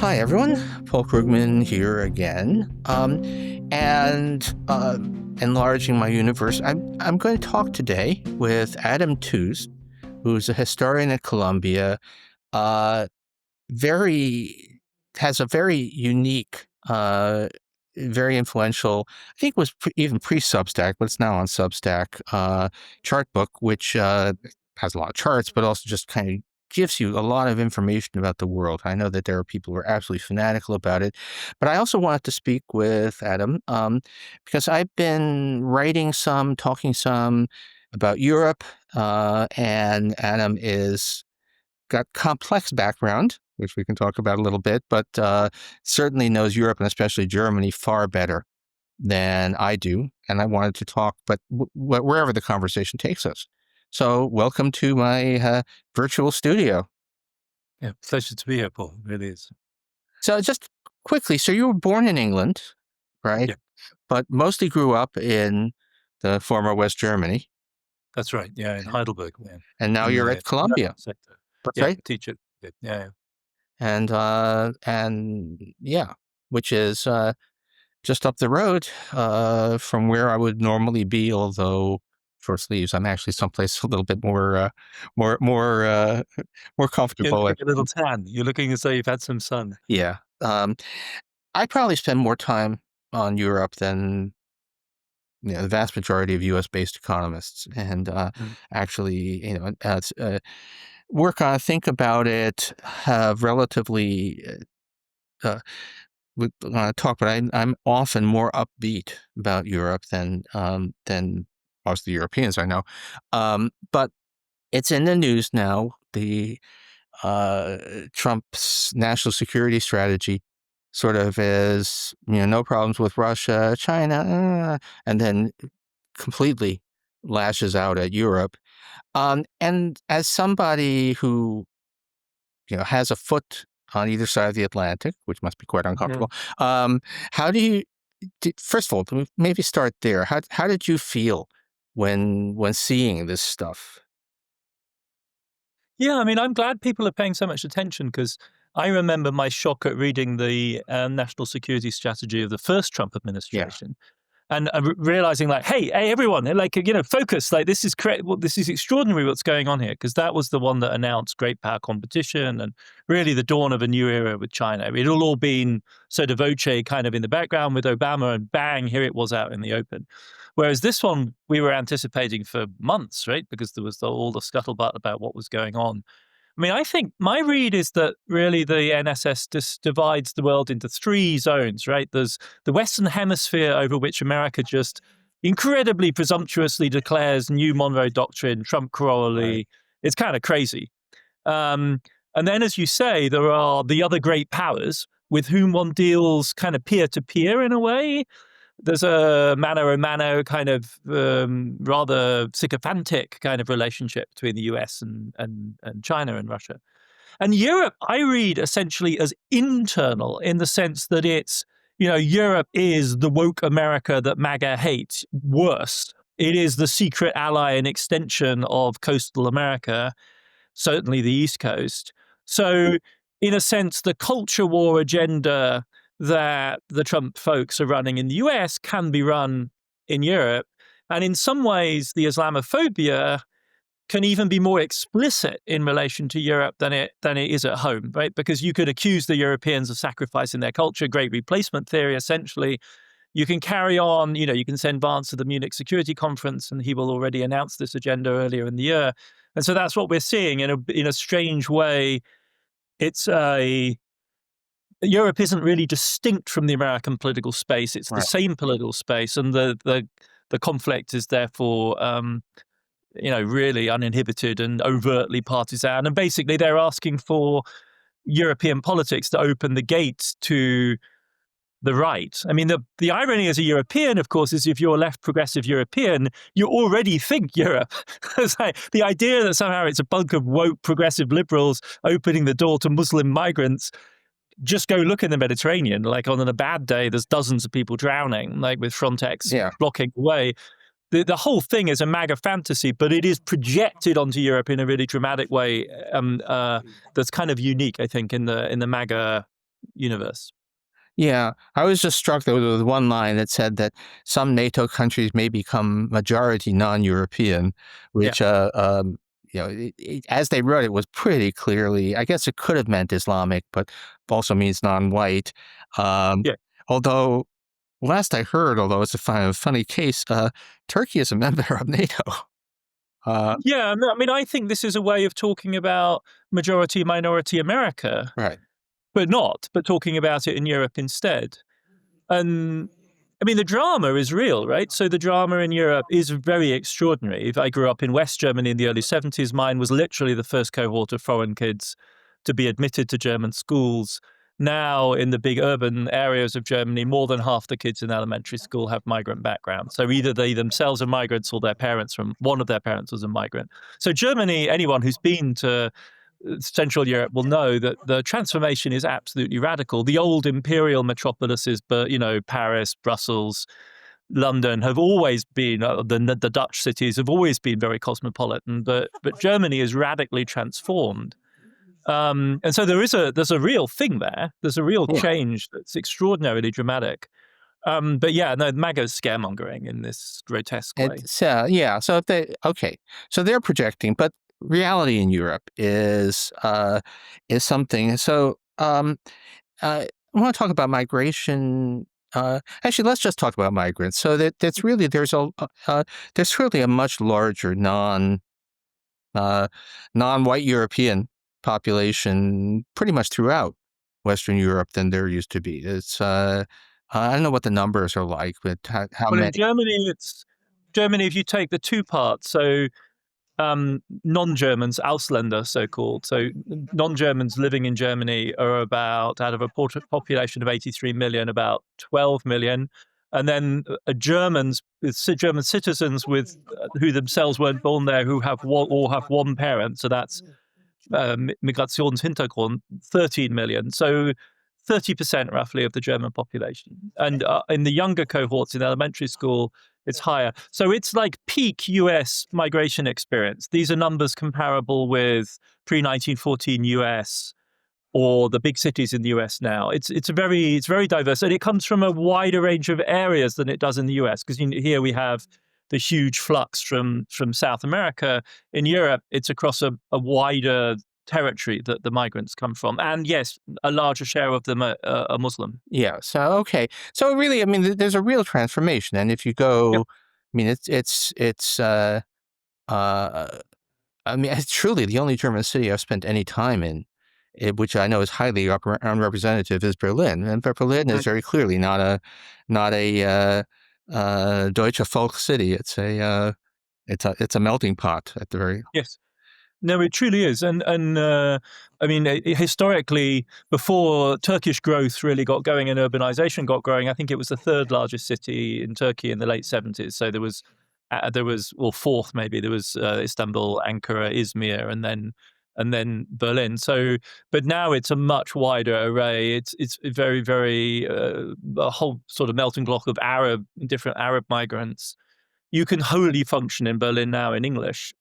Hi, everyone. Paul Krugman here again. And enlarging my universe, I'm going to talk today with Adam Tooze, who's a historian at Columbia. Uh, has a very unique, very influential. I think it was even pre-Substack, but it's now on Substack. Chartbook, which has a lot of charts, but also just kind of gives you a lot of information about the world. I know that there are people who are absolutely fanatical about it, but I also wanted to speak with Adam because I've been writing some, talking some about Europe, and Adam is got complex background, which we can talk about a little bit, but certainly knows Europe and especially Germany far better than I do. And I wanted to talk, but wherever the conversation takes us. So welcome to my virtual studio. Yeah, pleasure to be here, Paul. It really is. So just quickly, so you were born in England, right? Yeah. But mostly grew up in the former West Germany. That's right. Yeah, in Heidelberg. Yeah. And now In you're the at Columbia. sector. That's Yeah, right. teacher. Yeah. And yeah, which is just up the road from where I would normally be, although short sleeves, I'm actually someplace a little bit more more You're comfortable. looking a little tan. You're looking as though you've had some sun. Yeah. I probably spend more time on Europe than the vast majority of U.S. based economists, and actually, work on, think about it, have relatively we talk, but I'm often more upbeat about Europe than most of the Europeans I know. But it's in the news now. The Trump's national security strategy sort of is, no problems with Russia, China, and then completely lashes out at Europe. And as somebody who has a foot on either side of the Atlantic, which must be quite uncomfortable. How do you? First of all, maybe start there. How did you feel when seeing this stuff? Yeah, I mean, I'm glad people are paying so much attention because I remember my shock at reading the national security strategy of the first Trump administration. And realizing like, hey, everyone, like, focus, like this is correct. Well, this is extraordinary what's going on here, because that was the one that announced great power competition and really the dawn of a new era with China. It had all been sotto voce kind of in the background with Obama, and bang, here it was out in the open. Whereas this one, we were anticipating for months, right? Because there was all the scuttlebutt about what was going on. I mean, I think my read is that really the NSS just divides the world into three zones, right? There's the Western Hemisphere, over which America just incredibly presumptuously declares new Monroe Doctrine, Trump corollary. Right. It's kind of crazy. And then, as you say, there are the other great powers with whom one deals kind of peer-to-peer in a way. There's a mano-a-mano kind of rather sycophantic kind of relationship between the US and China and Russia. And Europe, I read essentially as internal in the sense that it's, Europe is the woke America that MAGA hates worse. It is the secret ally and extension of coastal America, certainly the East Coast. So in a sense, the culture war agenda that the Trump folks are running in the US can be run in Europe. And in some ways, the Islamophobia can even be more explicit in relation to Europe than it is at home, right? Because you could accuse the Europeans of sacrificing their culture, great replacement theory, essentially. You can carry on, you can send Vance to the Munich Security Conference, and he will already announce this agenda earlier in the year. And so that's what we're seeing in a strange way. Europe isn't really distinct from the American political space. It's the same political space, and the conflict is therefore, really uninhibited and overtly partisan. And basically, they're asking for European politics to open the gates to the right. I mean, the irony as a European, of course, is if you're a left progressive European, you already think Europe. The idea that somehow it's a bunch of woke progressive liberals opening the door to Muslim migrants. Just go look in the Mediterranean. Like on a bad day, there's dozens of people drowning, like with Frontex blocking the way. The whole thing is a MAGA fantasy, but it is projected onto Europe in a really dramatic way. That's kind of unique, I think, in the MAGA universe. Yeah, I was just struck there was one line that said that some NATO countries may become majority non-European, Yeah, which, as they wrote it was pretty clearly, I guess it could have meant Islamic, but also means non-white. Um, yeah. although, last I heard, although it's a funny case, Turkey is a member of NATO. Uh, Yeah, no, I mean, I think this is a way of talking about majority minority America, right. but talking about it in Europe instead. And I mean, the drama is real, right? So the drama in Europe is very extraordinary. If I grew up in West Germany in the early 70s, mine was literally the first cohort of foreign kids to be admitted to German schools. Now, in the big urban areas of Germany, more than half the kids in elementary school have migrant backgrounds. So either they themselves are migrants or one of their parents was a migrant. So Germany, anyone who's been to Central Europe will know that the transformation is absolutely radical. The old imperial metropolises, but Paris, Brussels, London have always been the Dutch cities have always been very cosmopolitan, but Germany is radically transformed. And so there's a real thing there. There's a real Yeah. change that's extraordinarily dramatic. But yeah, no, MAGA's scaremongering in this grotesque way. So if so they're projecting, but reality in Europe is something. So I want to talk about migration. Actually, let's just talk about migrants. So that's really there's really a much larger non-white European population pretty much throughout Western Europe than there used to be. I don't know what the numbers are like, but how Well, in many? Germany, if you take the two parts, so non-Germans, Ausländer, so-called. So non-Germans living in Germany are about, out of a population of 83 million, about 12 million. And then German citizens who themselves weren't born there, who have one parent. So that's Migrationshintergrund, 13 million. So 30% roughly of the German population. And in the younger cohorts in elementary school, it's higher. So it's like peak US migration experience. These are numbers comparable with pre-1914 US or the big cities in the US now. It's very diverse, and it comes from a wider range of areas than it does in the US, because here we have the huge flux from South America. In Europe, it's across a wider territory that the migrants come from, and yes, a larger share of them are Muslim. Yeah. So okay. So really, I mean, there's a real transformation, and if you Yep. go, I mean, it's uh, I mean, it's truly the only German city I've spent any time in, which I know is highly unrepresentative, is Berlin. And but Berlin is very clearly not a Deutsche Folk city. It's a melting pot at the very. Yes. No, it truly is, and I mean, historically, before Turkish growth really got going and urbanization got growing, I think it was the third largest city in Turkey in the late 70s. So or fourth maybe. There was Istanbul, Ankara, Izmir, and then Berlin. So, but now it's a much wider array. It's very, very a whole sort of melting block of different Arab migrants. You can wholly function in Berlin now in English.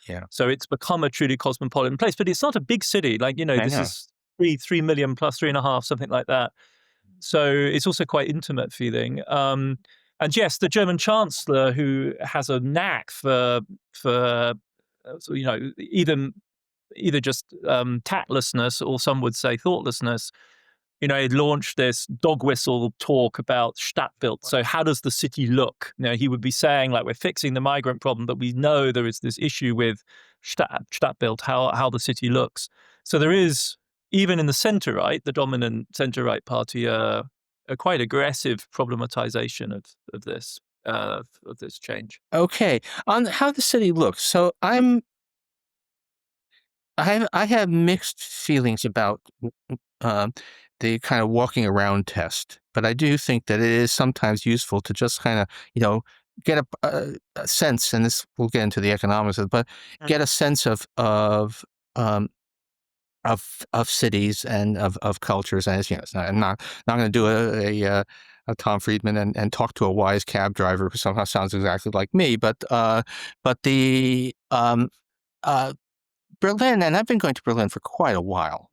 Yeah, So it's become a truly cosmopolitan place, but it's not a big city. Like, I this know. is 3 million plus 3.5, something like that. So it's also quite intimate feeling. And yes, the German chancellor, who has a knack for either just tactlessness, or some would say thoughtlessness, he launched this dog whistle talk about Stadtbild. So how does the city look? He would be saying, like, we're fixing the migrant problem, but we know there is this issue with Stadtbild, how the city looks. So there is, even in the center-right, the dominant center-right party, a quite aggressive problematization of this change. Okay, on how the city looks. So I have mixed feelings about um, the kind of walking around test, but I do think that it is sometimes useful to just kind of get a sense, and this we'll get into the economics of it, but get a sense um, of cities and of cultures. And I'm not going to do a Tom Friedman and talk to a wise cab driver who somehow sounds exactly like me, but the Berlin, and I've been going to Berlin for quite a while.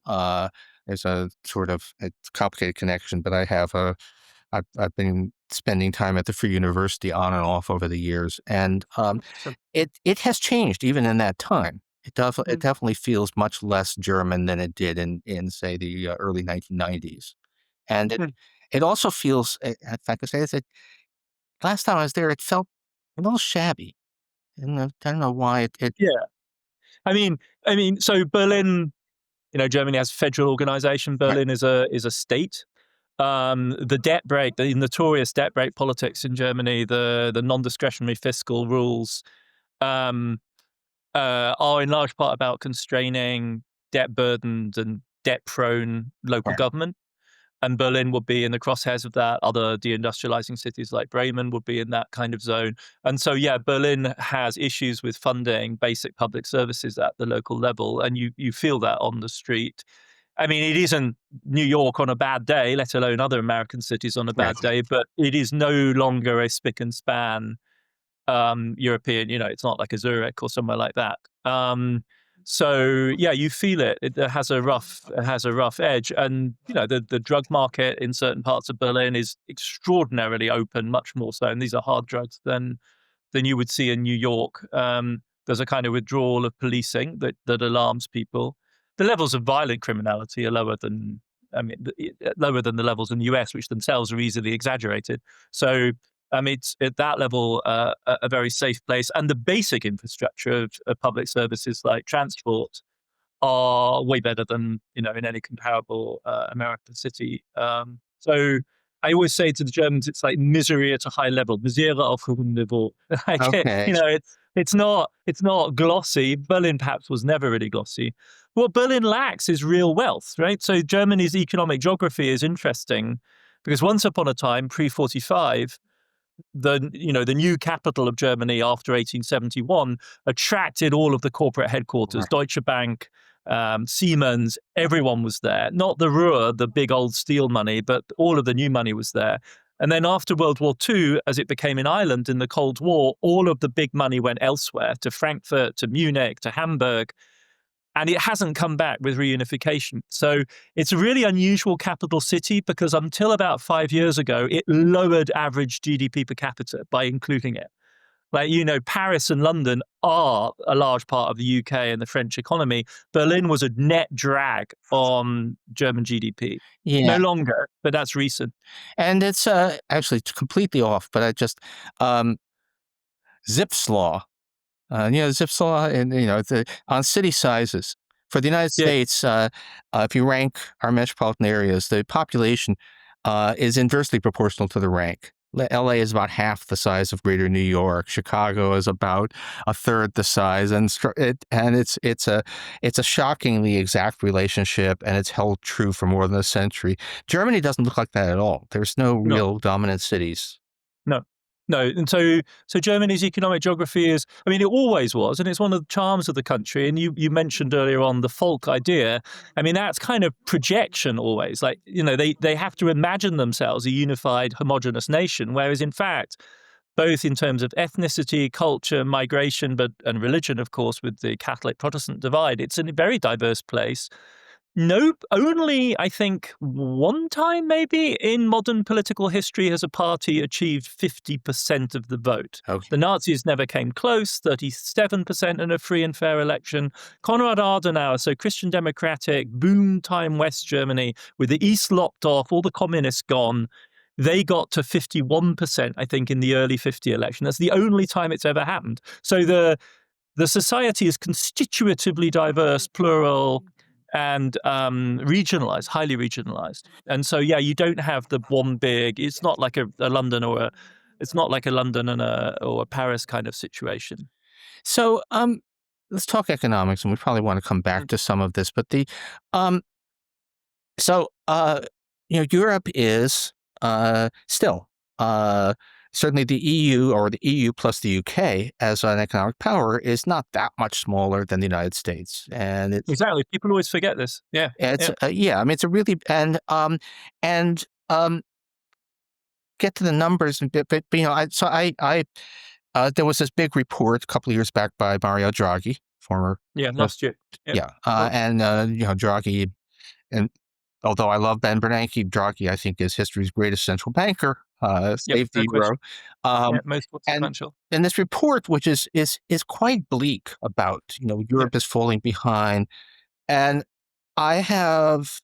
There's a sort of a complicated connection, but I've been spending time at the Free University on and off over the years, and So, it has changed even in that time. It mm, definitely feels much less German than it did in say the early 1990s, and mm, it also feels, if I could say this, last time I was there, it felt a little shabby. And I don't know why it yeah. I mean, so Berlin, Germany has federal organization. right, Berlin is a state. The debt break, the notorious debt break politics in Germany, the non-discretionary fiscal rules, um, are in large part about constraining debt-burdened and debt-prone local right, government. And Berlin would be in the crosshairs of that. Other deindustrializing cities like Bremen would be in that kind of zone. And so, yeah, Berlin has issues with funding basic public services at the local level, and you feel that on the street. I mean, it isn't New York on a bad day, let alone other American cities on a right. bad day, but it is no longer a spick and span European. It's not like a Zurich or somewhere like that. So yeah, you feel it. It has a rough edge, and the drug market in certain parts of Berlin is extraordinarily open, much more so. And these are hard drugs than you would see in New York. There's a kind of withdrawal of policing that alarms people. The levels of violent criminality are lower than, lower than the levels in the US, which themselves are easily exaggerated. So, it's at that level a very safe place, and the basic infrastructure of public services like transport are way better than in any comparable American city. So I always say to the Germans, it's like misery at a high level, Misere auf hohem Niveau. Like, Okay, it's not glossy. Berlin perhaps was never really glossy. What Berlin lacks is real wealth, right? So Germany's economic geography is interesting because once upon a time, pre-45, the new capital of Germany after 1871 attracted all of the corporate headquarters, right, Deutsche Bank, Siemens, everyone was there. Not the Ruhr, the big old steel money, but all of the new money was there. And then after World War II, as it became an island in the Cold War, all of the big money went elsewhere, to Frankfurt, to Munich, to Hamburg, and it hasn't come back with reunification. So it's a really unusual capital city because until about 5 years ago, it lowered average GDP per capita by including it. Like, Paris and London are a large part of the UK and the French economy. Berlin was a net drag on German GDP. No yeah, longer, but that's recent. and it's actually completely off. But I just Zipf's law. Zipf's law, and on city sizes for the United Yeah, States. If you rank our metropolitan areas, the population is inversely proportional to the rank. LA is about half the size of Greater New York. Chicago is about a third the size, and it's a shockingly exact relationship, and it's held true for more than a century. Germany doesn't look like that at all. There's no no. real dominant cities. No, no. And so Germany's economic geography is, it always was, and it's one of the charms of the country. And you mentioned earlier on the folk idea. That's kind of projection always. Like, they have to imagine themselves a unified, homogenous nation, whereas in fact, both in terms of ethnicity, culture, migration, and religion, of course, with the Catholic Protestant divide, it's a very diverse place. Nope. Only, I think, one time maybe in modern political history has a party achieved 50% of the vote. Okay. The Nazis never came close, 37% in a free and fair election. Konrad Adenauer, so Christian Democratic, boom time West Germany, with the East locked off, all the communists gone. They got to 51%, I think, in the early 50 election. That's the only time it's ever happened. So the society is constitutively diverse, plural, and regionalized, highly regionalized. And so, yeah, you don't have the one big. It's not like a London it's not like a London or a Paris kind of situation. So, let's talk economics, and we probably want to come back Mm. to some of this. But um, so, Europe is still certainly the EU, or the EU plus the UK as an economic power, is not that much smaller than the United States, and Exactly. People always forget this. Yeah, it's yeah. yeah. I mean, it's a really and get to the numbers, but there was this big report a couple of years back by Mario Draghi, former. Yeah, Well, last year. Yep. yeah, and Draghi, and although I love Ben Bernanke, Draghi I think is history's greatest central banker. Yep, Save the no euro. question. Yeah, Um, most and consequential. in this report, which is quite bleak about Yeah. Europe is falling behind, and I have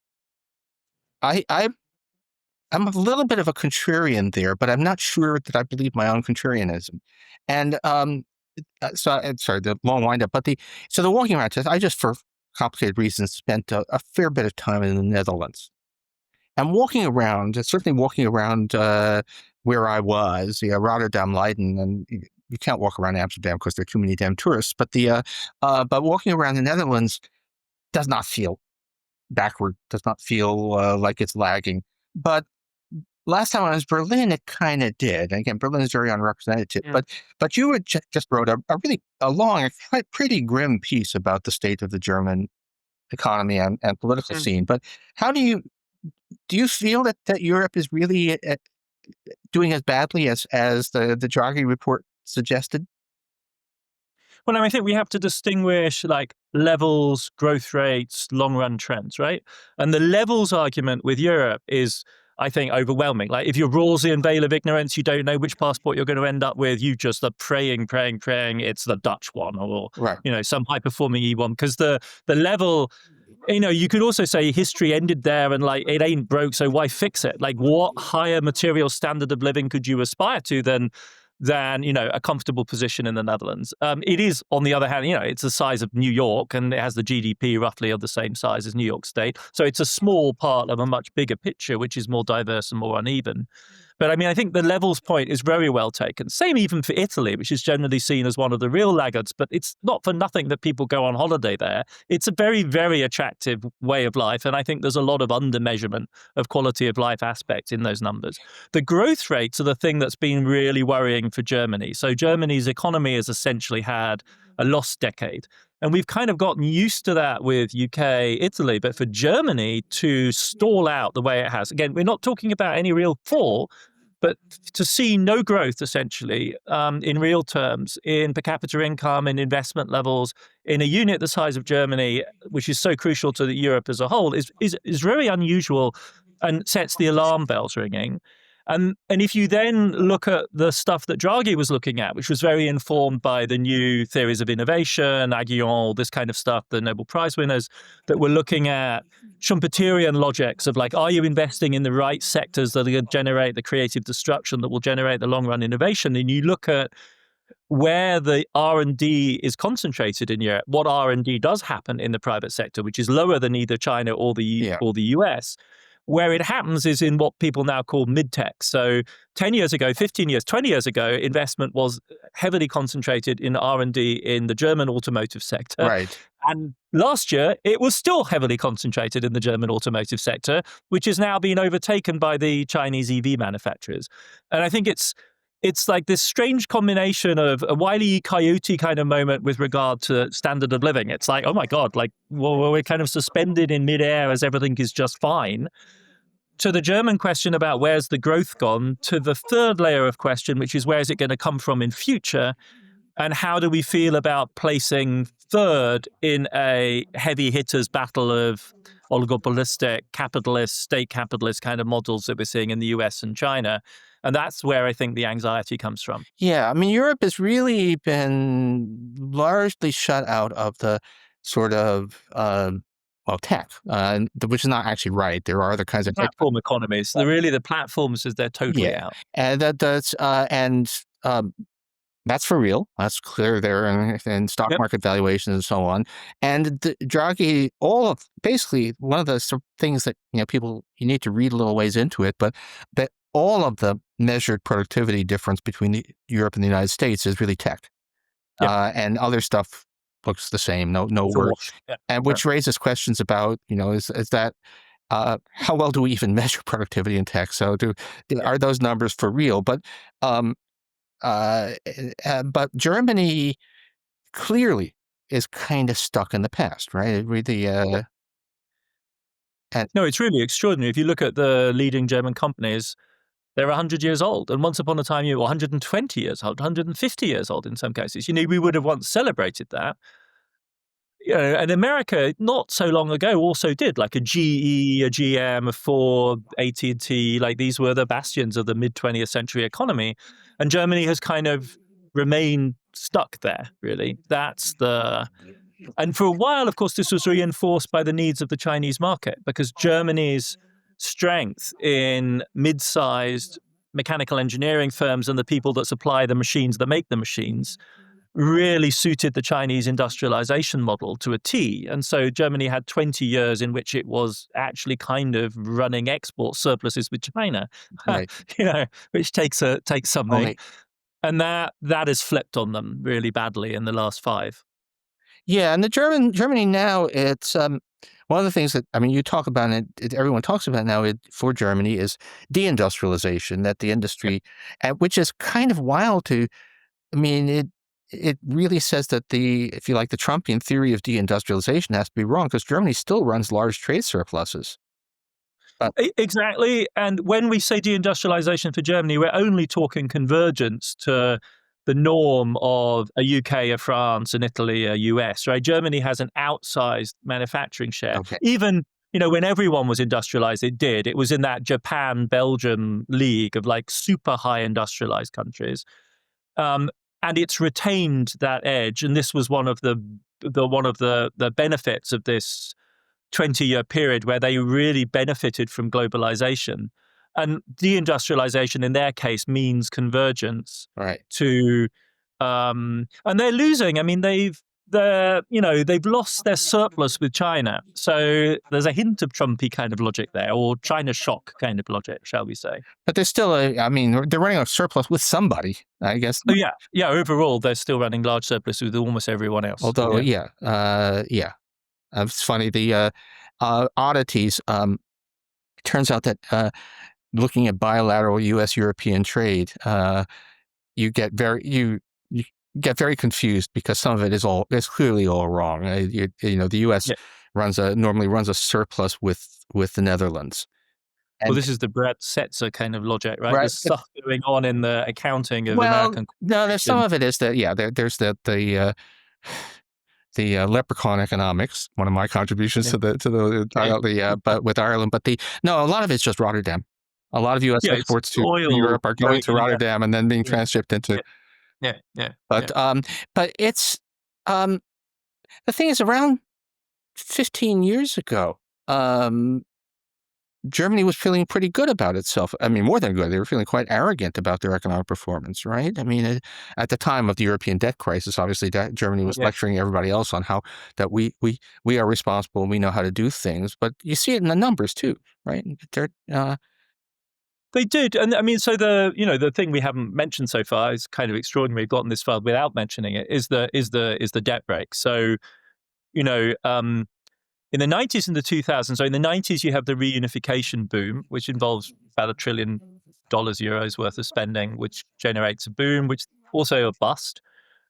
I I'm a little bit of a contrarian there, but I'm not sure that I believe my own contrarianism. And sorry, the long windup, but the walking around test. I just, for complicated reasons, spent a fair bit of time in the Netherlands. And walking around, certainly walking around where I was, Rotterdam, Leiden, and you can't walk around Amsterdam because there are too many damn tourists. But walking around the Netherlands does not feel backward, does not feel like it's lagging. But last time I was in Berlin, it kind of did. And again, Berlin is very unrepresentative. Mm. But you had just wrote a really long, quite pretty grim piece about the state of the German economy and political Mm. scene. But how do you feel that Europe is really doing as badly as the Draghi report suggested? Well, I think we have to distinguish like levels, growth rates, long run trends, right? And the levels argument with Europe is, I think, overwhelming. Like if you're Rawlsian veil of ignorance, you don't know which passport you're going to end up with. You just are praying it's the Dutch one or Right. some high performing E one, because the level. You could also say history ended there and like it ain't broke, so why fix it? Like what higher material standard of living could you aspire to than a comfortable position in the Netherlands? It is, on the other hand, it's the size of New York and it has the GDP roughly of the same size as New York State. So it's a small part of a much bigger picture, which is more diverse and more uneven. But I think the levels point is very well taken. Same even for Italy, which is generally seen as one of the real laggards, but it's not for nothing that people go on holiday there. It's a very, very attractive way of life. And I think there's a lot of undermeasurement of quality of life aspects in those numbers. The growth rates are the thing that's been really worrying for Germany. So Germany's economy has essentially had a lost decade. And we've kind of gotten used to that with UK, Italy, but for Germany to stall out the way it has, again, we're not talking about any real fall, but to see no growth, essentially, in real terms, in per capita income, in investment levels, in a unit the size of Germany, which is so crucial to Europe as a whole, is very unusual and sets the alarm bells ringing. And if you then look at the stuff that Draghi was looking at, which was very informed by the new theories of innovation, Aghion, this kind of stuff, the Nobel Prize winners, that were looking at Schumpeterian logics of like, are you investing in the right sectors that are going to generate the creative destruction that will generate the long run innovation? And you look at where the R&D is concentrated in Europe, what R&D does happen in the private sector, which is lower than either China or the US. Where it happens is in what people now call mid-tech. So 10 years ago, 15 years, 20 years ago, investment was heavily concentrated in R&D in the German automotive sector. Right. And last year, it was still heavily concentrated in the German automotive sector, which is now being overtaken by the Chinese EV manufacturers. And I think it's like this strange combination of a Wile E. Coyote kind of moment with regard to standard of living. It's like, oh my God, like we're kind of suspended in midair as everything is just fine. To the German question about where's the growth gone, to the third layer of question, which is where is it going to come from in future? And how do we feel about placing third in a heavy hitters battle of oligopolistic, capitalist, state capitalist kind of models that we're seeing in the US and China? And that's where I think the anxiety comes from. Yeah, I mean, Europe has really been largely shut out of the sort of tech, which is not actually right. There are other kinds of tech. Platform economies. They're really the platforms is they're totally out. And that's for real. That's clear there in stock market valuations and so on. And Draghi, basically one of the things that people, you need to read a little ways into it, but that all of the measured productivity difference between Europe and the United States is really tech, and other stuff looks the same. No worse. And which raises questions about is that how well do we even measure productivity in tech? So are those numbers for real? But Germany clearly is kind of stuck in the past, right? It really, no, it's really extraordinary. If you look at the leading German companies, they're 100 years old. And once upon a time, you were 120 years old, 150 years old in some cases. We would have once celebrated that. and America not so long ago also did, like a GE, a GM, a Ford, AT&T, like these were the bastions of the mid 20th century economy. And Germany has kind of remained stuck there, really. And for a while, of course, this was reinforced by the needs of the Chinese market, because Germany's strength in mid-sized mechanical engineering firms and the people that supply the machines that make the machines really suited the Chinese industrialization model to a T. And so Germany had 20 years in which it was actually kind of running export surpluses with China, Right. which takes something. Only, And that has flipped on them really badly in the last 5. yeah, and Germany now, it's one of the things that, I mean, you talk about it, everyone talks about now for Germany is deindustrialization, that the industry, which is kind of wild to, I mean, it really says that if you like, the Trumpian theory of deindustrialization has to be wrong, because Germany still runs large trade surpluses. Exactly. And when we say deindustrialization for Germany, we're only talking convergence to the norm of a UK, a France, an Italy, a US, right? Germany has an outsized manufacturing share. Okay. Even, when everyone was industrialized, it did. It was in that Japan, Belgium league of like super high industrialized countries. And it's retained that edge. And this was one of the benefits of this 20-year period where they really benefited from globalization. And deindustrialization in their case means convergence. Right. And they're losing. I mean, they've lost their surplus with China. So there's a hint of Trumpy kind of logic there, or China shock kind of logic, shall we say. But there's still they're running a surplus with somebody, I guess. Oh, yeah. Yeah, overall, they're still running large surplus with almost everyone else. Although, yeah. It's funny, the oddities, it turns out that looking at bilateral U.S.-European trade, you get very confused, because some of it is clearly all wrong. The U.S. normally runs a surplus with the Netherlands. Well, this is the Brad Setzer kind of logic, right? There's stuff going on in the accounting of American. No, there's some of it is that, there's the leprechaun economics, one of my contributions to the title, but with Ireland. But a lot of it's just Rotterdam. A lot of U.S. exports to Europe are going to Rotterdam and then being transshipped into. But it's the thing is, around 15 years ago, Germany was feeling pretty good about itself. I mean, more than good. They were feeling quite arrogant about their economic performance, right? I mean, at the time of the European debt crisis, obviously, Germany was lecturing everybody else on how that we are responsible and we know how to do things. But you see it in the numbers too, right? They did, and I mean, so the thing we haven't mentioned so far is kind of extraordinary. We've gotten this far without mentioning it. Is the debt brake? So, in the 90s and the 2000s, so in the 90s, you have the reunification boom, which involves about $1 trillion, euros worth of spending, which generates a boom, which also a bust.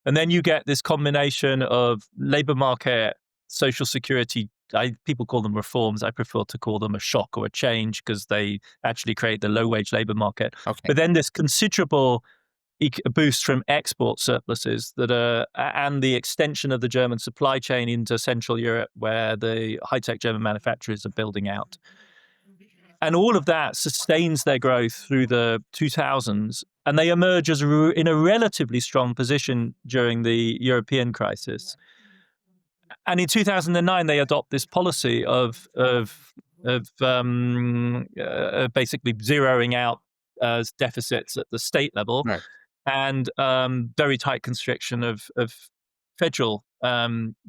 And then you get this combination of labor market, social security. People call them reforms. I prefer to call them a shock or a change, because they actually create the low-wage labor market. Okay. But then this considerable boost from export surpluses and the extension of the German supply chain into Central Europe, where the high-tech German manufacturers are building out. And all of that sustains their growth through the 2000s, and they emerge in a relatively strong position during the European crisis. And in 2009, they adopt this policy of basically zeroing out deficits at the state level. Right. And very tight constriction of federal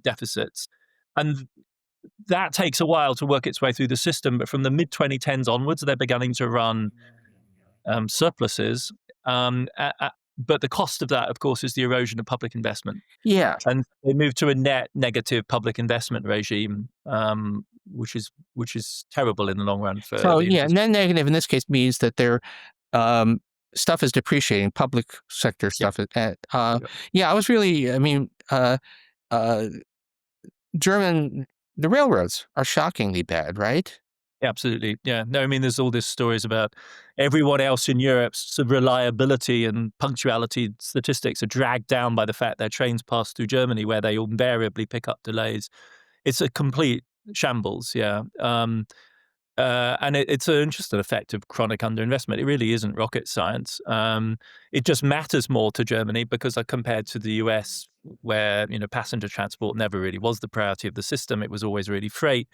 deficits. And that takes a while to work its way through the system. But from the mid-2010s onwards, they're beginning to run surpluses. But the cost of that, of course, is the erosion of public investment. Yeah. And they move to a net negative public investment regime, which is terrible in the long run for the industry. Net negative in this case means that they're stuff is depreciating, public sector stuff. I was really, the railroads are shockingly bad, right? Absolutely. Yeah. No, I mean, there's all these stories about everyone else in Europe's reliability and punctuality statistics are dragged down by the fact their trains pass through Germany, where they invariably pick up delays. It's a complete shambles. Yeah. And it's just an effect of chronic underinvestment. It really isn't rocket science. It just matters more to Germany because compared to the US, where passenger transport never really was the priority of the system. It was always really freight.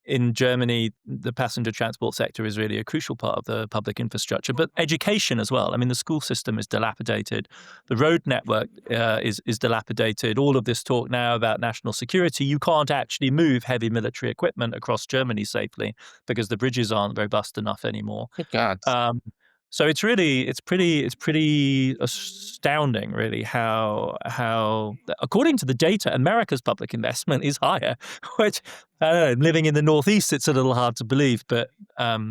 In Germany, the passenger transport sector is really a crucial part of the public infrastructure, but education as well. I mean, the school system is dilapidated. The road network is dilapidated. All of this talk now about national security, you can't actually move heavy military equipment across Germany safely because the bridges aren't robust enough anymore. Good God. So it's pretty astounding, really, how according to the data, America's public investment is higher. Which I don't know, living in the Northeast, it's a little hard to believe, but Yeah.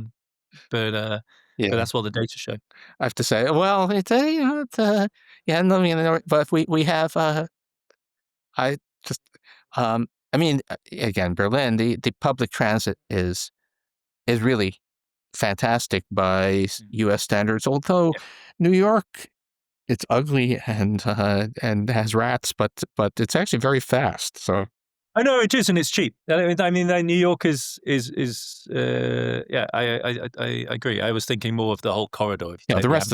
that's what the data show. I have to say, well, yeah, no, but we have, I just, I mean, again, Berlin, the public transit is really fantastic by U.S. standards. Although New York, it's ugly and has rats, but it's actually very fast. So I know it is, and it's cheap. I mean, New York is yeah. I agree. I was thinking more of the whole corridor. If you take the rest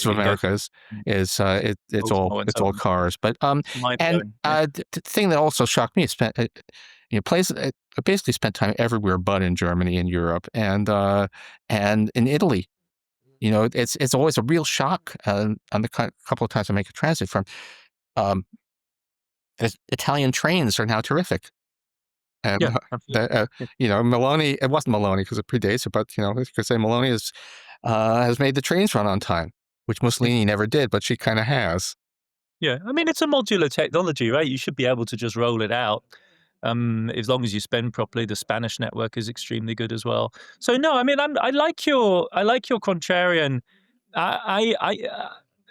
of America is it's all cars. But and mind-blowing. Yeah. the thing that also shocked me is places I basically spent time everywhere but in Germany and Europe and in Italy. It's always a real shock on the couple of times I make a transit from. Italian trains are now terrific. And Yeah, absolutely. Maloney, it wasn't Maloney because it predates it, but you could say Maloney has made the trains run on time, which Mussolini never did, but she kind of has. Yeah, I mean, it's a modular technology, right? You should be able to just roll it out. As long as you spend properly. The Spanish network is extremely good as well. So no, I mean, I like your contrarian. I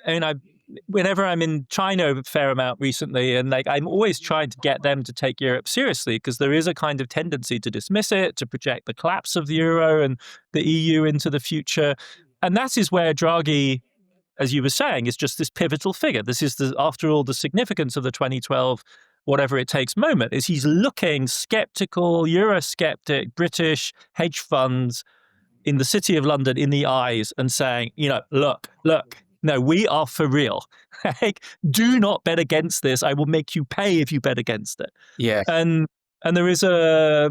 mean, whenever I'm in China a fair amount recently, and I'm always trying to get them to take Europe seriously because there is a kind of tendency to dismiss it, to project the collapse of the euro and the EU into the future, and that is where Draghi, as you were saying, is just this pivotal figure. This is, after all, the significance of the 2012 whatever it takes moment is he's looking skeptical, Eurosceptic, British hedge funds in the City of London in the eyes and saying, look, no, we are for real. Do not bet against this. I will make you pay if you bet against it. Yeah. And there is a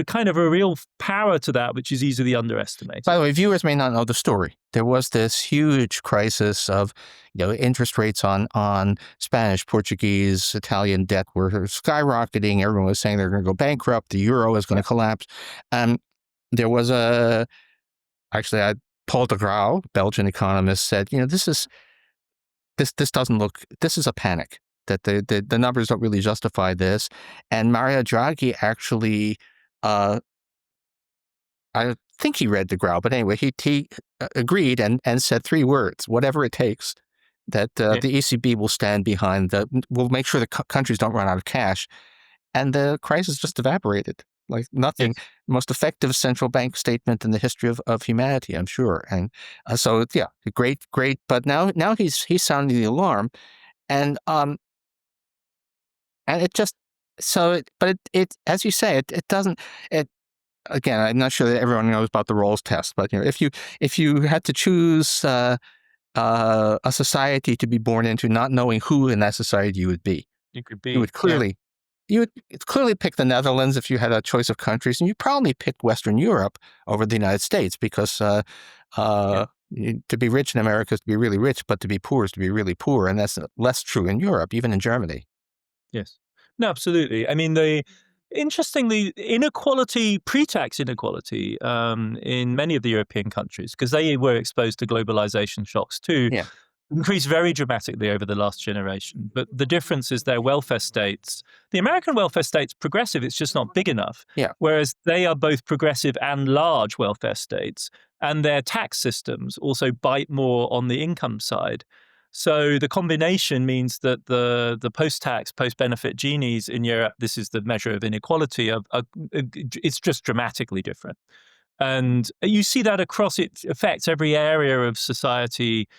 kind of a real power to that, which is easily underestimated. By the way, viewers may not know the story. There was this huge crisis of, interest rates on Spanish, Portuguese, Italian debt were skyrocketing. Everyone was saying they're going to go bankrupt. The euro is going to collapse. There was Paul de Grauw, Belgian economist, said, this doesn't look. This is a panic. That the numbers don't really justify this. And Mario Draghi actually, I think he read de Grauw, but anyway, he agreed and said 3 words: whatever it takes. That the ECB will stand behind we'll make sure the countries don't run out of cash, and the crisis just evaporated like nothing. Yes. Most effective central bank statement in the history of humanity, I'm sure. And so yeah, great. But now he's sounding the alarm, and it just but it as you say, it doesn't. Again, I'm not sure that everyone knows about the Rolls test, but if you had to choose a society to be born into, not knowing who in that society you would be, you would clearly pick the Netherlands if you had a choice of countries, and you'd probably pick Western Europe over the United States because to be rich in America is to be really rich, but to be poor is to be really poor, and that's less true in Europe, even in Germany. Yes. No, absolutely. I mean, interestingly, pre-tax inequality in many of the European countries, because they were exposed to globalization shocks too, increased very dramatically over the last generation. But the difference is their welfare states. The American welfare state's progressive, it's just not big enough. Yeah. Whereas they are both progressive and large welfare states, and their tax systems also bite more on the income side. So the combination means that the post-tax, post-benefit Ginies in Europe, this is the measure of inequality, it's just dramatically different. And you see that across, it affects every area of society.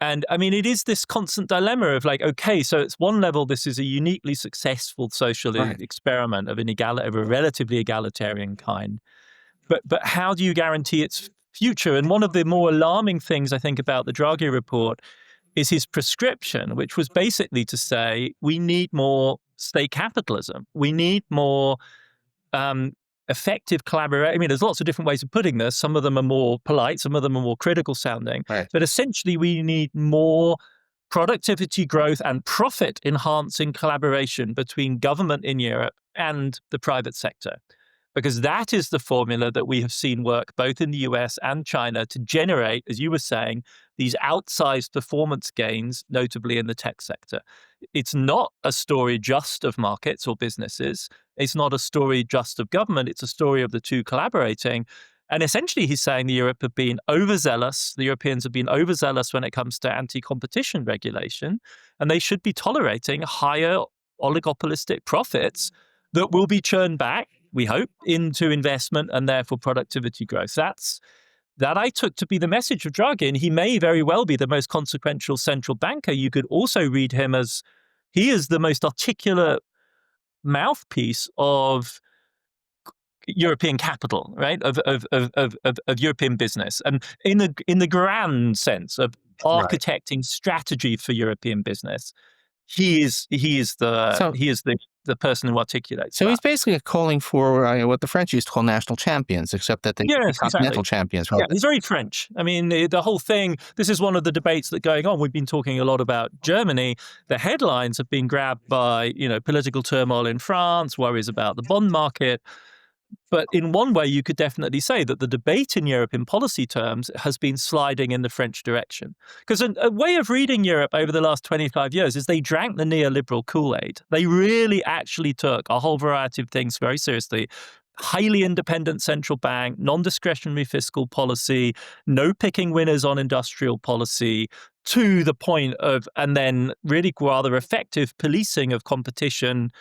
And I mean, it is this constant dilemma of like, okay, so it's one level, this is a uniquely successful social experiment of of a relatively egalitarian kind. But how do you guarantee its future? And one of the more alarming things I think about the Draghi report is his prescription, which was basically to say we need more state capitalism. We need more effective collaboration. I mean, there's lots of different ways of putting this. Some of them are more polite, some of them are more critical sounding. But essentially, we need more productivity growth and profit enhancing collaboration between government in Europe and the private sector. Because that is the formula that we have seen work both in the US and China to generate, as you were saying, these outsized performance gains, notably in the tech sector. It's not a story just of markets or businesses. It's not a story just of government. It's a story of the two collaborating. And essentially, he's saying the Europe have been overzealous. The Europeans have been overzealous when it comes to anti-competition regulation, and they should be tolerating higher oligopolistic profits that will be churned back, we hope, into investment and therefore productivity growth. That I took to be the message of Draghi, and he may very well be the most consequential central banker. You could also read him as he is the most articulate mouthpiece of European capital, right? Of European business, and in the grand sense of architecting strategy for European business, he is the person who articulates. So he's basically calling for what the French used to call national champions, except that they are continental champions. Right? Yeah, he's very French. I mean, the whole thing. This is one of the debates that going on. We've been talking a lot about Germany. The headlines have been grabbed by political turmoil in France, worries about the bond market. But in one way, you could definitely say that the debate in Europe in policy terms has been sliding in the French direction. Because a way of reading Europe over the last 25 years is they drank the neoliberal Kool-Aid. They really actually took a whole variety of things very seriously. Highly independent central bank, non-discretionary fiscal policy, no picking winners on industrial policy, to the point of, and then really rather effective policing of competition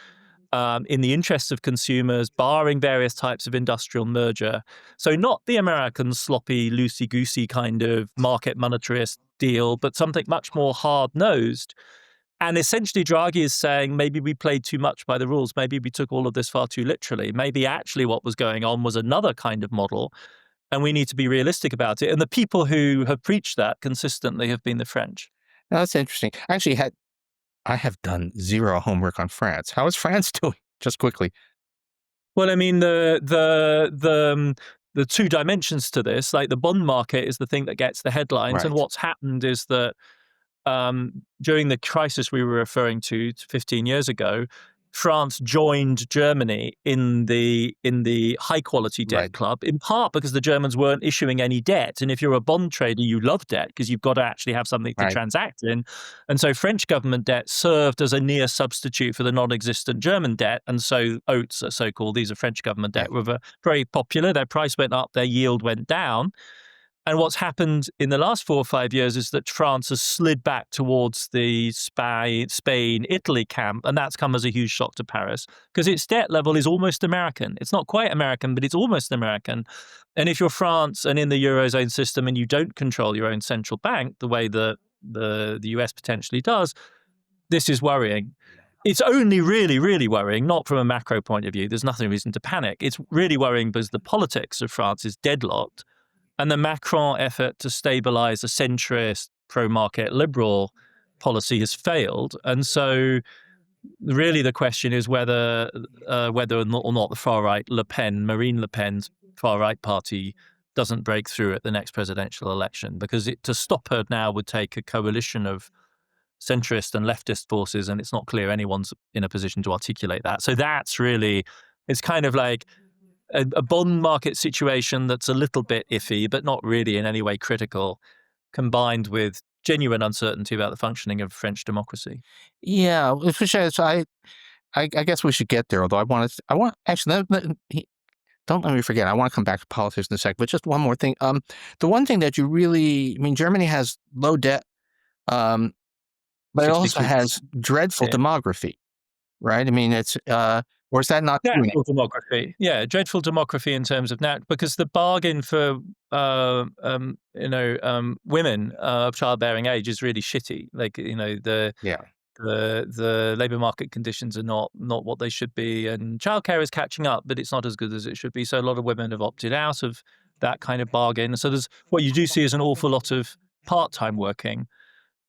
in the interests of consumers, barring various types of industrial merger. So not the American sloppy, loosey-goosey kind of market monetarist deal, but something much more hard-nosed. And essentially, Draghi is saying maybe we played too much by the rules. Maybe we took all of this far too literally. Maybe actually what was going on was another kind of model, and we need to be realistic about it. And the people who have preached that consistently have been the French. Now, that's interesting. Actually, I have done zero homework on France. How is France doing? Just quickly. Well, I mean, the two dimensions to this, like the bond market is the thing that gets the headlines. Right. And what's happened is that during the crisis we were referring to 15 years ago, France joined Germany in the high quality debt club, in part because the Germans weren't issuing any debt. And if you're a bond trader, you love debt because you've got to actually have something to transact in. And so French government debt served as a near substitute for the non-existent German debt. And so OATs are so-called, these are French government debt, were very popular. Their price went up, their yield went down. And what's happened in the last 4 or 5 years is that France has slid back towards the Spain, Italy camp, and that's come as a huge shock to Paris because its debt level is almost American. It's not quite American, but it's almost American. And if you're France and in the Eurozone system and you don't control your own central bank the way the US potentially does, this is worrying. It's only really, really worrying, not from a macro point of view. There's nothing reason to panic. It's really worrying because the politics of France is deadlocked. And the Macron effort to stabilize a centrist, pro-market liberal policy has failed. And so really the question is whether or not the far-right Marine Le Pen's far-right party doesn't break through at the next presidential election. Because to stop her now would take a coalition of centrist and leftist forces, and it's not clear anyone's in a position to articulate that. So that's really, it's kind of like a bond market situation that's a little bit iffy, but not really in any way critical, combined with genuine uncertainty about the functioning of French democracy. Yeah, I guess we should get there. Although actually, don't let me forget. I want to come back to politics in a sec, but just one more thing. The one thing that Germany has low debt, but it also has dreadful demography, right? I mean, it's Or is that not true anymore? Natural demography, yeah, dreadful demography in terms of because the bargain for women of childbearing age is really shitty. Like, Yeah. the labour market conditions are not what they should be, and childcare is catching up, but it's not as good as it should be. So a lot of women have opted out of that kind of bargain. So there's what you do see is an awful lot of part-time working.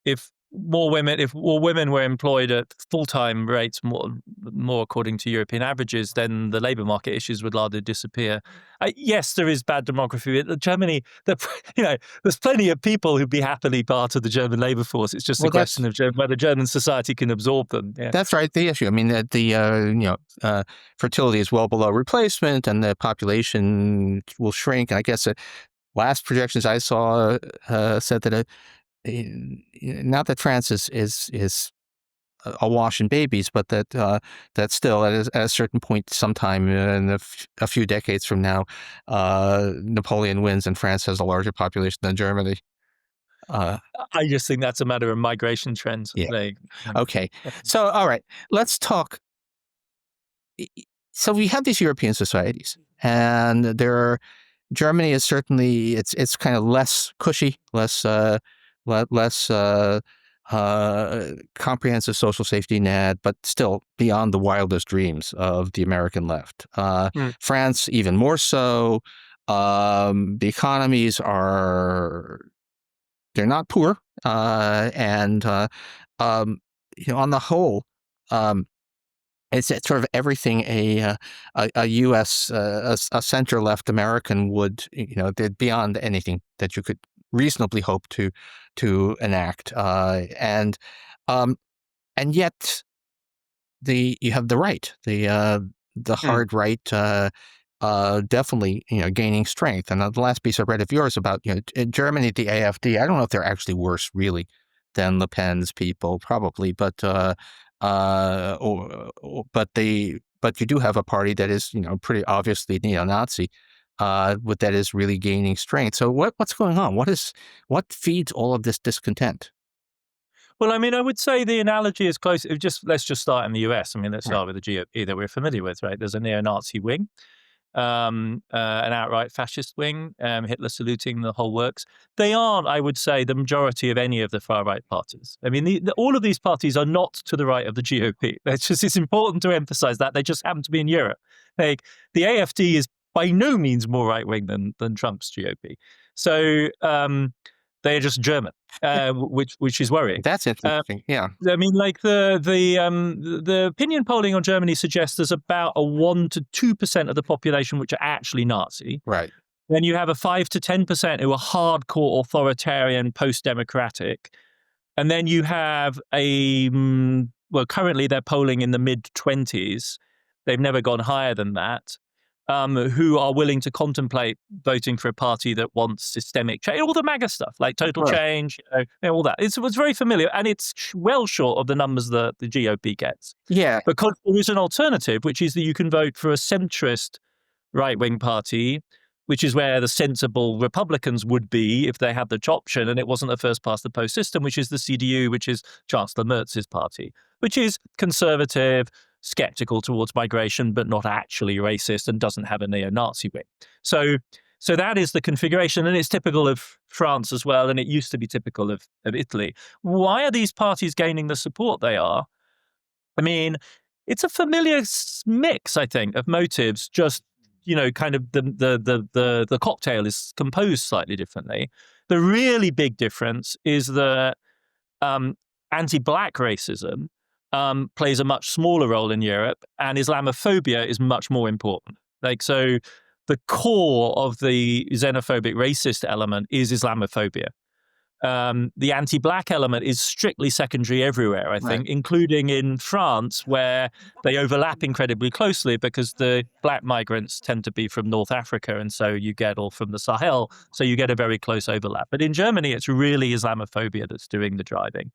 If more women were employed at full-time rates, more according to European averages, then the labour market issues would largely disappear. Yes, there is bad demography. Germany, there's plenty of people who'd be happily part of the German labour force. It's just a question of whether German society can absorb them. Yeah. That's right. The issue. I mean, fertility is well below replacement, and the population will shrink. And I guess last projections I saw said that not that France is awash in babies, but that still at a certain point, sometime in a few decades from now, Napoleon wins and France has a larger population than Germany. I just think that's a matter of migration trends. Yeah. Okay. So, all right, let's talk. So we have these European societies, and Germany is certainly it's kind of less cushy, less comprehensive social safety net, but still beyond the wildest dreams of the American left. France, even more so. The economies they're not poor, and on the whole, it's sort of everything a U.S. a center left American would, beyond anything that you could reasonably hope to enact, and yet you have the right, the hard right, definitely gaining strength. And the last piece I read of yours about in Germany, the AfD, I don't know if they're actually worse really than Le Pen's people, probably, but but you do have a party that is pretty obviously neo-Nazi, that is really gaining strength. So what's going on? What feeds all of this discontent? Well, I mean, I would say the analogy is close. Let's just start in the US. I mean, let's start with the GOP that we're familiar with, right? There's a neo-Nazi wing, an outright fascist wing, Hitler saluting, the whole works. They aren't, I would say, the majority of any of the far-right parties. I mean, all of these parties are not to the right of the GOP. It's important to emphasize that. They just happen to be in Europe. Like, the AfD is by no means more right-wing than Trump's GOP. So they're just German, which is worrying. That's interesting. Yeah. I mean, like the opinion polling on Germany suggests there's about a 1 to 2% of the population which are actually Nazi. Right. Then you have a 5 to 10% who are hardcore authoritarian, post-democratic, and then you have currently they're polling in the mid-20s. They've never gone higher than that. Who are willing to contemplate voting for a party that wants systemic change, all the MAGA stuff, like total change, all that. It was very familiar, and it's well short of the numbers that the GOP gets. Yeah. Because there is an alternative, which is that you can vote for a centrist right-wing party, which is where the sensible Republicans would be if they had the option, and it wasn't the first-past-the-post system, which is the CDU, which is Chancellor Merz's party, which is conservative, skeptical towards migration, but not actually racist, and doesn't have a neo-Nazi wing. So that is the configuration, and it's typical of France as well, and it used to be typical of Italy. Why are these parties gaining the support they are? I mean, it's a familiar mix, I think, of motives. Just kind of the cocktail is composed slightly differently. The really big difference is that anti-black racism plays a much smaller role in Europe, and Islamophobia is much more important. So the core of the xenophobic racist element is Islamophobia. The anti-black element is strictly secondary everywhere, I think, including in France, where they overlap incredibly closely because the black migrants tend to be from North Africa, and so you get all from the Sahel, so you get a very close overlap. But in Germany, it's really Islamophobia that's doing the driving.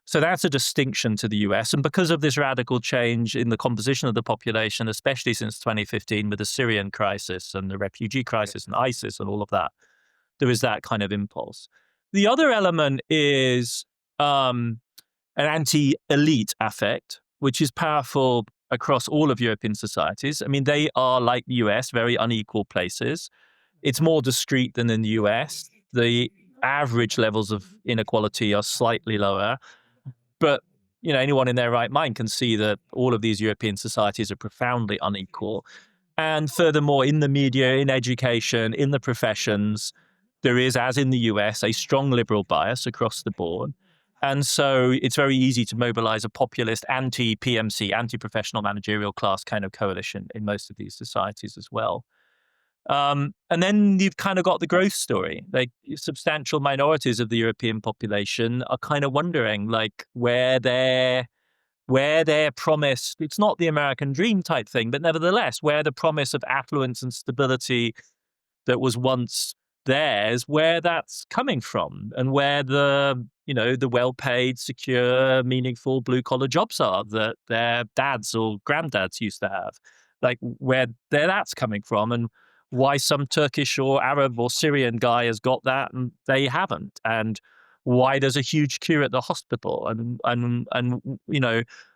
So that's a distinction to the US. And because of this radical change in the composition of the population, especially since 2015 with the Syrian crisis and the refugee crisis and ISIS and all of that, there is that kind of impulse. The other element is an anti-elite affect, which is powerful across all of European societies. I mean, they are like the US, very unequal places. It's more discrete than in the US. The average levels of inequality are slightly lower, but anyone in their right mind can see that all of these European societies are profoundly unequal. And furthermore, in the media, in education, in the professions, there is, as in the US, a strong liberal bias across the board. And so it's very easy to mobilize a populist anti-PMC, anti-professional managerial class kind of coalition in most of these societies as well. And then you've kind of got the growth story. Like, substantial minorities of the European population are kind of wondering, like, where their promise, it's not the American dream type thing, but nevertheless, where the promise of affluence and stability that was once theirs, where that's coming from, and where the well-paid, secure, meaningful blue-collar jobs are that their dads or granddads used to have, like where that's coming from, and why some Turkish or Arab or Syrian guy has got that and they haven't, and why there's a huge queue at the hospital, and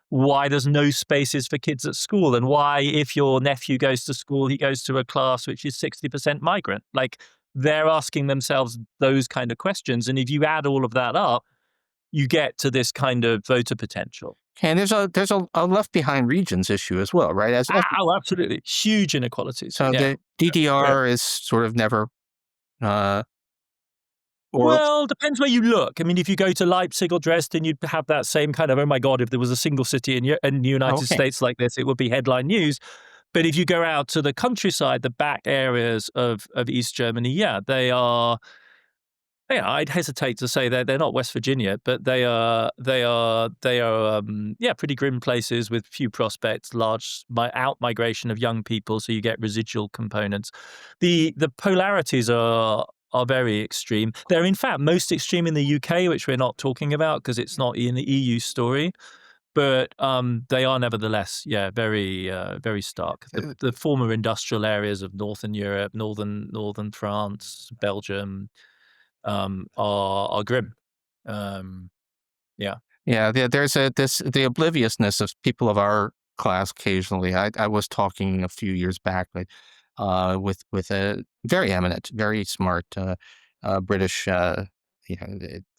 why there's no spaces for kids at school, and why if your nephew goes to school, he goes to a class which is 60% migrant. Like, they're asking themselves those kind of questions. And if you add all of that up, you get to this kind of voter potential. And there's a left behind regions issue as well, right? Oh, absolutely. Huge inequalities. So the DDR is sort of never well, depends where you look. I mean, if you go to Leipzig or Dresden, you'd have that same kind of, oh my God, if there was a single city in the United States like this, it would be headline news. But if you go out to the countryside, the back areas of East Germany, they are, I'd hesitate to say they're not West Virginia, but they are pretty grim places with few prospects, large out-migration of young people, so you get residual components. The polarities are very extreme. They're in fact most extreme in the UK, which we're not talking about because it's not in the EU story. But they are nevertheless, very, very stark. The former industrial areas of Northern Europe, northern France, Belgium, are grim. There's the obliviousness of people of our class occasionally. I was talking a few years back with a very eminent, very smart British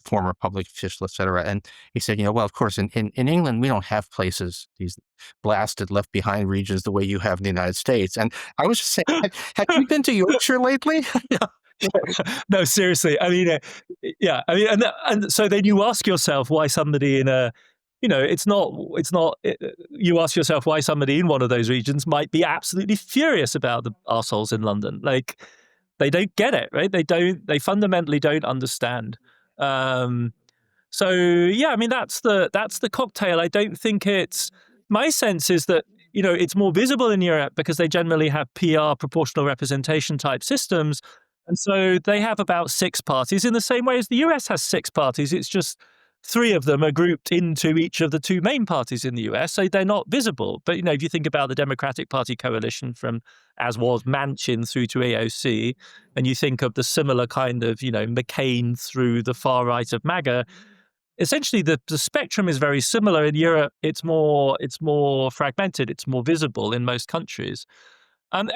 former public official, et cetera. And he said, well, of course, in England, we don't have places, these blasted left behind regions the way you have in the United States. And I was just saying, have you been to Yorkshire lately? No, seriously. I mean, and so then you ask yourself why somebody in a, you ask yourself why somebody in one of those regions might be absolutely furious about the arseholes in London. Like, they don't get it, right? They fundamentally don't understand. I mean, that's the cocktail. I don't think my sense is that, it's more visible in Europe because they generally have PR, proportional representation type systems. And so they have about 6 parties in the same way as the US has 6 parties. It's just 3 of them are grouped into each of the 2 main parties in the US, so they're not visible. But, if you think about the Democratic Party coalition from, as was Manchin through to AOC, and you think of the similar kind of, McCain through the far right of MAGA, essentially the spectrum is very similar. In Europe, it's more fragmented, it's more visible in most countries. And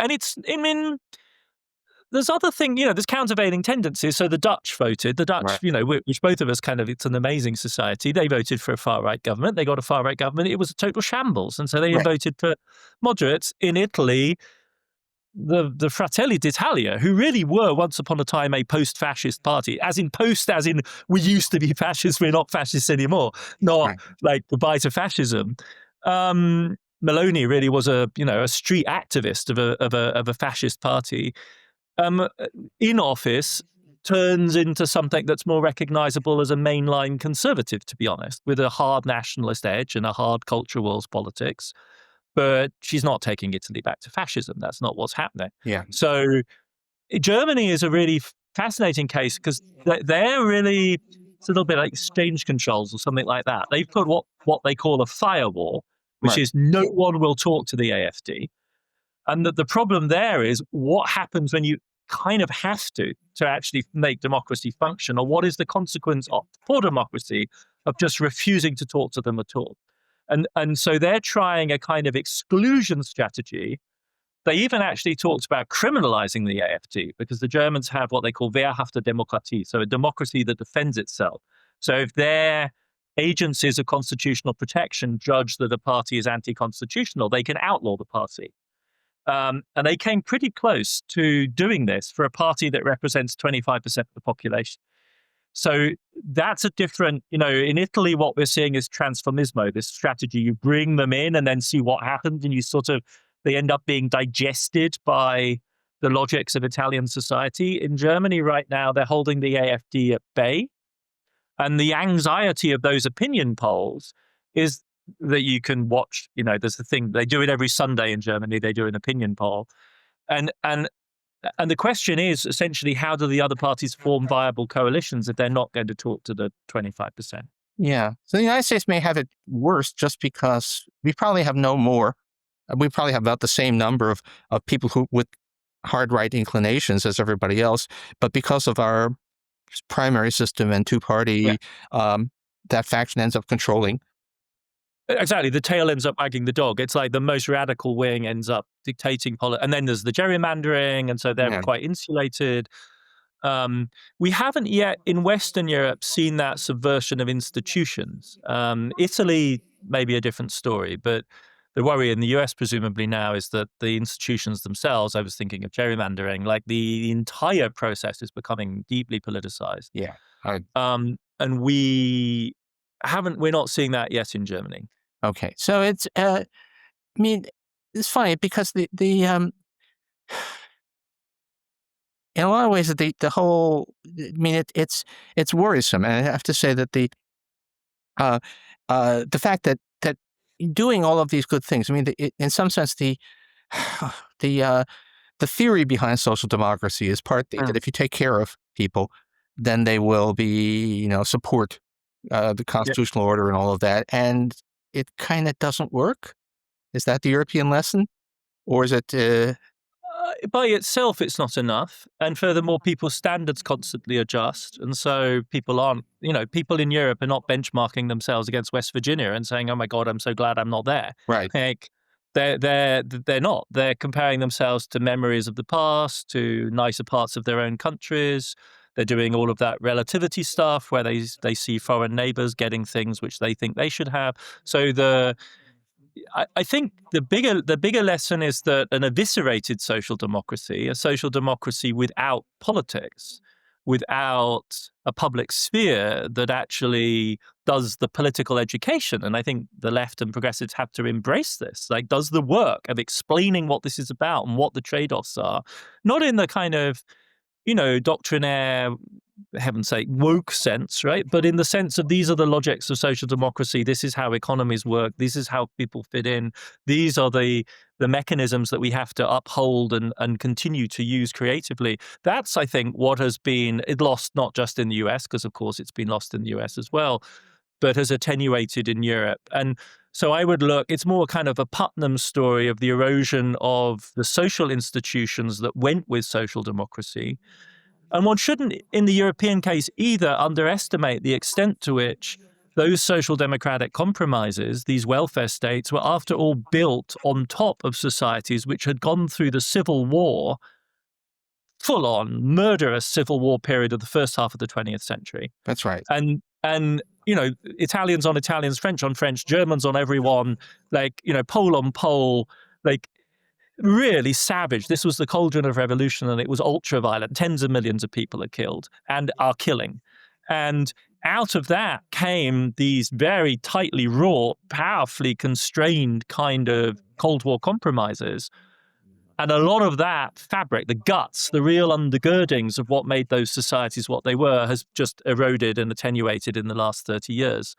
there's other thing, there's countervailing tendencies. So the Dutch voted, right, which both of us it's an amazing society. They voted for a far-right government. They got a far-right government. It was a total shambles. And so they voted for moderates. In Italy, the Fratelli d'Italia, who really were once upon a time a post-fascist party, as in we used to be fascists, we're not fascists anymore, not like goodbye to fascism. Meloni really was a street activist of a fascist party. In office turns into something that's more recognizable as a mainline conservative, to be honest, with a hard nationalist edge and a hard culture wars politics. But she's not taking Italy back to fascism. That's not what's happening. Yeah. So Germany is a really fascinating case because they're really, it's a little bit like exchange controls or something like that. They've put what they call a firewall, which is no one will talk to the AfD. And the problem there is what happens when you kind of have to actually make democracy function, or what is the consequence for democracy of just refusing to talk to them at all? And so they're trying a kind of exclusion strategy. They even actually talked about criminalizing the AfD, because the Germans have what they call wehrhafte Demokratie, so a democracy that defends itself. So if their agencies of constitutional protection judge that a party is anti-constitutional, they can outlaw the party. And they came pretty close to doing this for a party that represents 25% of the population. So that's a different, in Italy, what we're seeing is transformismo, this strategy. You bring them in and then see what happens, and they end up being digested by the logics of Italian society. In Germany right now, they're holding the AfD at bay. And the anxiety of those opinion polls is that you can watch, there's the thing, they do it every Sunday in Germany, they do an opinion poll. And the question is essentially, how do the other parties form viable coalitions if they're not going to talk to the 25%? Yeah. So the United States may have it worse just because we probably have we probably have about the same number of people who with hard right inclinations as everybody else, but because of our primary system and two-party, that faction ends up controlling. Exactly. The tail ends up wagging the dog. It's like the most radical wing ends up dictating politics. And then there's the gerrymandering, and so they're quite insulated. We haven't yet in Western Europe seen that subversion of institutions. Italy may be a different story, but the worry in the US presumably now is that the institutions themselves, I was thinking of gerrymandering, like the entire process is becoming deeply politicized. Yeah. And we're not seeing that yet in Germany. Okay. So it's, it's funny because the in a lot of ways, the whole, it's worrisome. And I have to say that the fact that doing all of these good things, in some sense, the theory behind social democracy is partly that if you take care of people, then they will be, support the constitutional order and all of that. And it kind of doesn't work. Is that the European lesson? Or is it... by itself, it's not enough. And furthermore, people's standards constantly adjust. And so people in Europe are not benchmarking themselves against West Virginia and saying, oh my God, I'm so glad I'm not there. Right. Like, they're not. They're comparing themselves to memories of the past, to nicer parts of their own countries. They're doing all of that relativity stuff where they see foreign neighbors getting things which they think they should have. So I think the bigger lesson is that an eviscerated social democracy, a social democracy without politics, without a public sphere that actually does the political education, and I think the left and progressives have to embrace this, like does the work of explaining what this is about and what the trade-offs are, not in the kind of, doctrinaire, heaven's sake, woke sense, right? But in the sense of these are the logics of social democracy. This is how economies work. This is how people fit in. These are the mechanisms that we have to uphold and continue to use creatively. That's, I think, what has been lost not just in the US, because of course it's been lost in the US as well, but has attenuated in Europe. And so I would look, it's more kind of a Putnam story of the erosion of the social institutions that went with social democracy. And one shouldn't, in the European case, either underestimate the extent to which those social democratic compromises, these welfare states, were after all built on top of societies which had gone through the Civil War, full-on murderous Civil War period of the first half of the 20th century. That's right. And Italians on Italians, French on French, Germans on everyone, Pole on Pole, really savage. This was the cauldron of revolution, and it was ultra-violent. Tens of millions of people are killed and are killing. And out of that came these very tightly wrought, powerfully constrained kind of Cold War compromises. And a lot of that fabric, the guts, the real undergirdings of what made those societies what they were, has just eroded and attenuated in the last 30 years.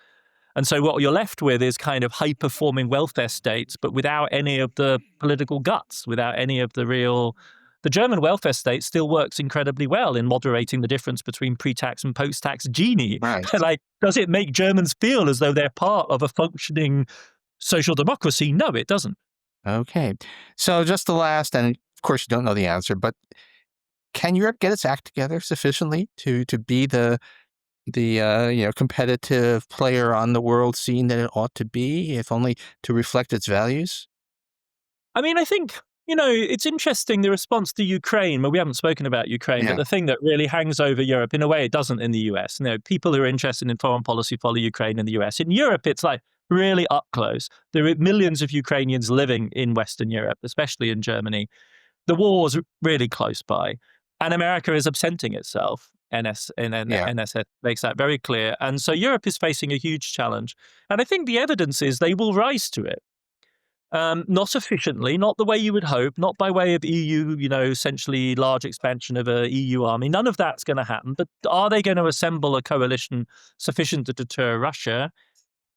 And so what you're left with is kind of high-performing welfare states, but without any of the political guts, without any of the real... The German welfare state still works incredibly well in moderating the difference between pre-tax and post-tax Gini. Right. Does it make Germans feel as though they're part of a functioning social democracy? No, it doesn't. Okay. So just the last, and of course you don't know the answer, but can Europe get its act together sufficiently to be the competitive player on the world scene that it ought to be, if only to reflect its values? I mean, I think, it's interesting, the response to Ukraine. Well, we haven't spoken about Ukraine, but Yeah. the thing that really hangs over Europe, in a way it doesn't in the US. People who are interested in foreign policy follow Ukraine in the US. In Europe, it's like really up close. There are millions of Ukrainians living in Western Europe, especially in Germany. The war's really close by. And America is absenting itself. Yeah. NSS makes that very clear. And so Europe is facing a huge challenge. And I think the evidence is they will rise to it. Not efficiently, not the way you would hope, not by way of EU, essentially large expansion of a EU army. None of that's going to happen. But are they going to assemble a coalition sufficient to deter Russia?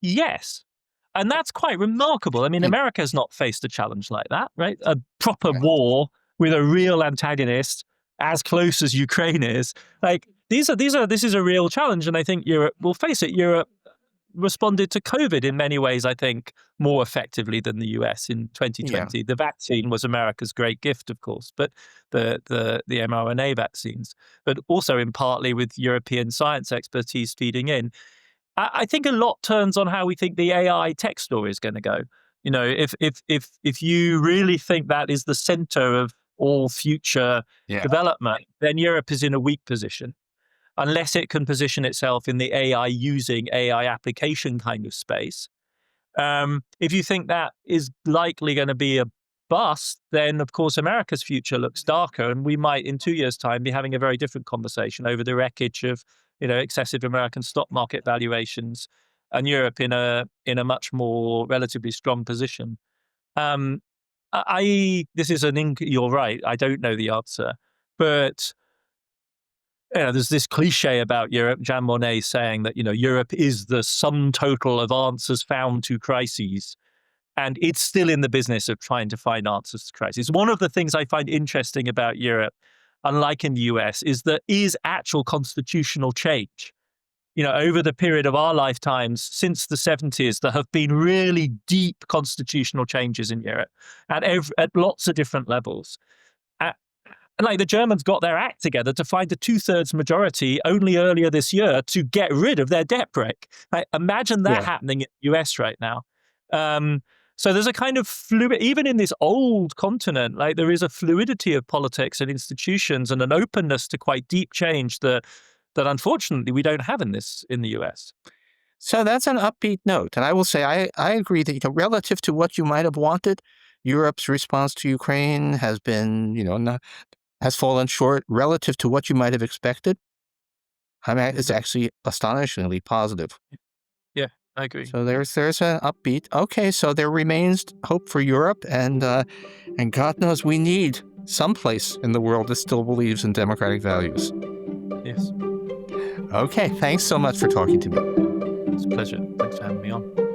Yes. And that's quite remarkable. I mean, Hmm. America has not faced a challenge like that, right? A proper Right. war with a real antagonist as close as Ukraine is. Like, this is a real challenge. And I think Europe will face it. Europe responded to COVID in many ways, I think, more effectively than the US in Yeah. 2020. The vaccine was America's great gift, of course, but the mRNA vaccines, but also in partly with European science expertise feeding in. I think a lot turns on how we think the AI tech story is going to go. If you really think that is the center of all future Yeah. development, then Europe is in a weak position unless it can position itself in the AI using AI application kind of space. If you think that is likely going to be a bust, then of course America's future looks darker, and we might in 2 years' time be having a very different conversation over the wreckage of excessive American stock market valuations, and Europe in a much more relatively strong position. Um, you're right. I don't know the answer, but there's this cliche about Europe. Jean Monnet saying that Europe is the sum total of answers found to crises, and it's still in the business of trying to find answers to crises. One of the things I find interesting about Europe, unlike in the US, is there is actual constitutional change. Over the period of our lifetimes since the 70s, there have been really deep constitutional changes in Europe at lots of different levels. And like the Germans got their act together to find a 2/3 majority only earlier this year to get rid of their debt brake. Like, imagine that Yeah. happening in the US right now. So there's a kind of fluid, even in this old continent, like there is a fluidity of politics and institutions and an openness to quite deep change that unfortunately we don't have in the US. So that's an upbeat note. And I will say, I agree that, relative to what you might have wanted, Europe's response to Ukraine has been, has fallen short relative to what you might have expected. I mean, it's actually astonishingly positive. Yeah, I agree. So there's an upbeat. Okay, so there remains hope for Europe, and God knows we need some place in the world that still believes in democratic values. Yes, Okay, thanks so much for talking to me. it's a pleasure. Thanks for having me on.